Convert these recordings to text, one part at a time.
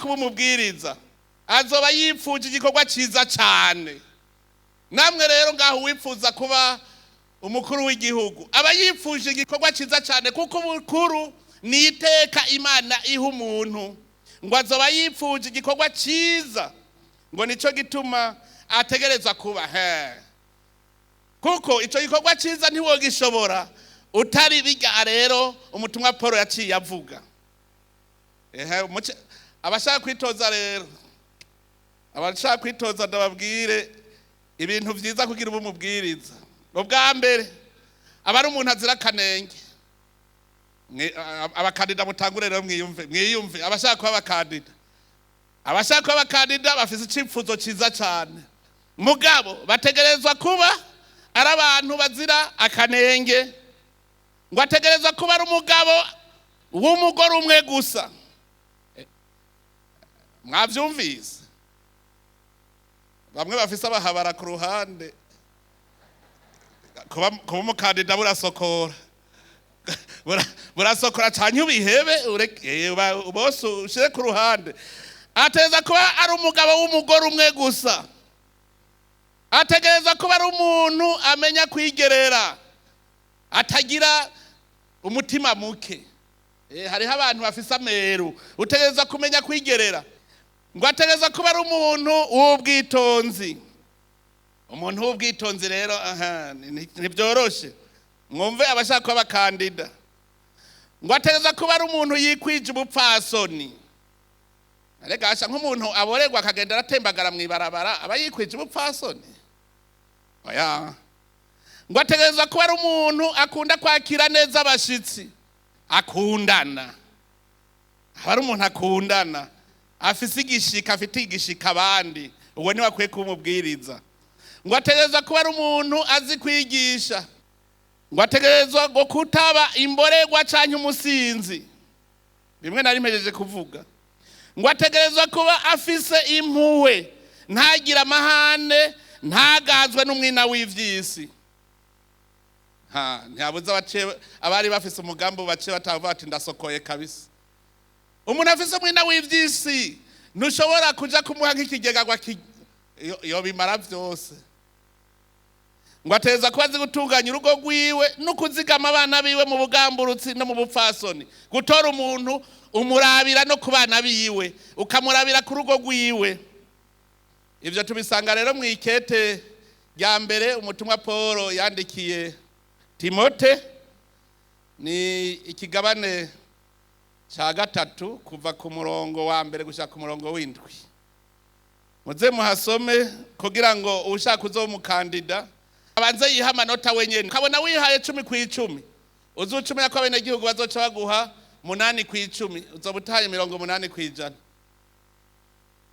kuba umubwiriza azoba yipfuje igikorwa ciza cyane. Namwe rero ngaho wipfuza kuba umukuru w'igihugu aba yipfuje igikorwa ciza cyane, kuko umukuru ni iteka Imana iha umuntu, ngo azoba yipfuje igikorwa ciza, ngo nico gituma ategereza kuba kuko ico gikorwa ciza ntiwogishobora utari biga. Rero umutumwa Paul yaciye avuga abashaka kwitoza rero, abashaka kwitoza ndababwire ibintu vyiza kugira umubwiriza. Ubwa mbere aba ari umuntu azira kanenge. Abakandida mutangure rero mwiyumve abashaka kuba abakandida. Abashaka kuba abakandida bafise icipfuzo ciza cyane, mugabo bategerezwa kuba ari abantu bazira akanenge, ngo ategerezwa kuba ari umugabo w'umugore umwe gusa. Mwavyumvise? Bamwe bafise abahabara ku ruhande, kuba umukandida burasokora burasokora cyane, ubihebe bose ushire ku ruhande. Ategereza kuba ari umugabo w'umugore umwe gusa. Ategereza kuba ari umuntu amenya kwigerera, atagira umutima muke. Hariho abantu bafise ameru, utegereza kumenya kwigerera. Ngo ategereza kuba ari umuntu w'ubwitonzi. Umuntu w'ubwitonzi rero ntibyoroshe. Mwumve abashaka kuba abakandida. Ngo ategereza kuba ari umuntu yikwije ubupfasoni. Arega asha nk'umuntu aborerwa akagenda aratembagara mwibarabara aba yikwije ubupfasoni. Oya. Ngo ategereza kuba ari umuntu akunda kwakira neza abashitsi, akundana. Aba ari umuntu akundana, afise igishika, afite igishika abandi, uwo ni wakwiye kuba umubwiriza. Ngo ategereza kuba ari umuntu azi kwigisha. Ngo ategerezwa ngo kutaba imborerwa canke umusinzi, bimwe nari mpejeje kuvuga. Ngo ategerezwa kuba afise impuhwe, ntagira amahane, ntagazwe n'umwina w'ivyisi. Ntiyabuze abari bafise umugambi bace batavuga bati ndasokoye kabisa. Umuntu afise umwina w'ivyisi ntushobora kuja kumuha nk'ikigega yo bimara vyose. Ngo ategereza kuba azi gutunganya urugo rwiwe no kuzigama abana biwe mu bugamburutsi no mu bupfasoni. Gutora umuntu umurabira no ku bana biwe, ukamurabira ku rugo rwiwe. Ivyo tubisanga rero mu ikete rya mbere umutumwa Paul yandikiye Timote, ni ikigabane ca 3 kuva ku murongo wa mbere gushaka ku murongo w'indwi. Muze muhasome kugira ngo ushaka uzo umukandida abanze yiha amanota wenyene. Kabona wihaye 10 ku 10, uzucumira ko abene gihugu bazoca baguha 8 ku 10, uzobutaye 80 ku 100.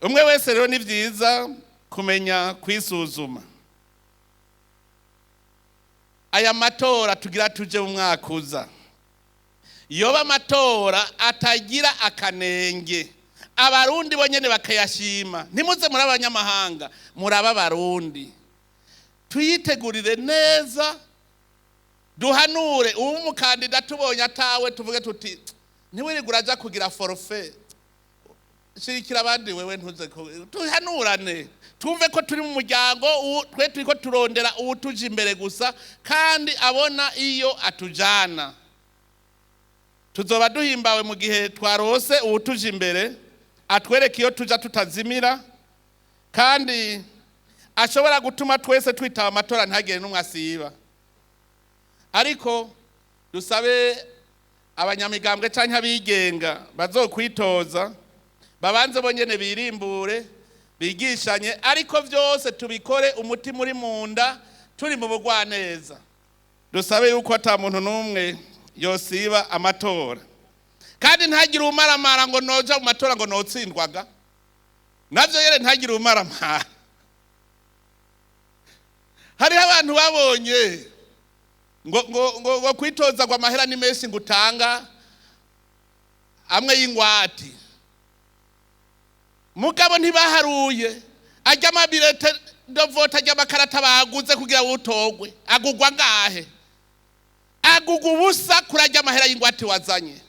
Umwe wese rero ni vyiza kumenya kwisuzuma. Aya matora tugira tuje mu mwaka uza, yoba amatora atagira akanenge, abarundi bonyene bakayashima. Ntimuze muri abanyamahanga, muraba abarundi. Tuyitegurire neza, duhanure umukandida tubonye atawe tuvuge tuti ntiwirigura aja kugira forfait, shirikira abandi wewe ntuze ko tuhanurane, tumve ko turi mu muryango twe turiko turondera ubutuje imbere gusa, kandi abona iyo atujana. Tuzoba duhimbawe mu gihe twarose ubutuje imbere, atwereka iyo tuja tutazimira, kandi ashobora gutuma twese twitaba amatora ntagire n'umwe asiba. Ariko dusabe abanyamigambwe canke abigenga bazokwitoza babanze bonyene birimbure, bigishanye, ariko vyose tubikore umutima uri munda, turi mu bugwaneza. Dusabe yuko ata muntu n'umwe yosiba amatora, kandi ntagire umaramara ngo noja mu matora ngo notsindwaga. Navyo yere ntagire umaramara. Hari abantu babonye ngo kwitoza kwa mahera ni menshi ngutanga amwe y'ingwati, mugabo ntibaharuye ajya amabirete ndovota ajya amakarata baguze kugira utogwe. Agugwa ngahe? Agugwa ubusa kurajya amahera y'ingwati wazanye.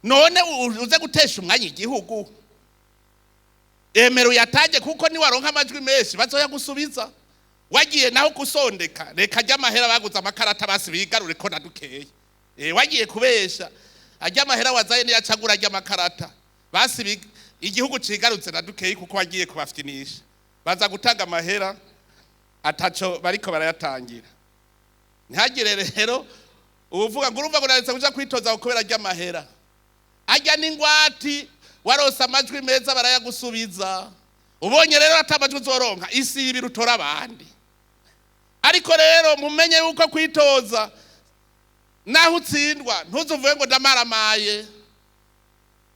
None uze gutesha umwanya igihugu. emera uyatange kuko niwaronka amajwi menshi bazoyagusubiza. Wagiye naho kusondeka reka ajya amahera baguze amakarata basi bigarure ko nadukeye. Wagiye kubesha ajya amahera wazaye niyacagura ajya amakarata basi igihugu cigarutse nadukeye kuko wagiye kubafitinisha. Baza gutanga amahera ataco bariko barayatangira. Ntihagire rero uvuga ngo urumva ngo naretse kuja kwitoza kubera ajya amahera. Ajya n'ingwati warosa amajwi meza barayagusubiza. Ubonye rero atamajwi uzoronka isi ibirutora abandi. Ariko rero mumenye yuko kwitoza naho utsindwa ntuzuvuye ngo ndamaramaye.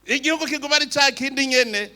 Igihugu kiguma ari ca kindi nyene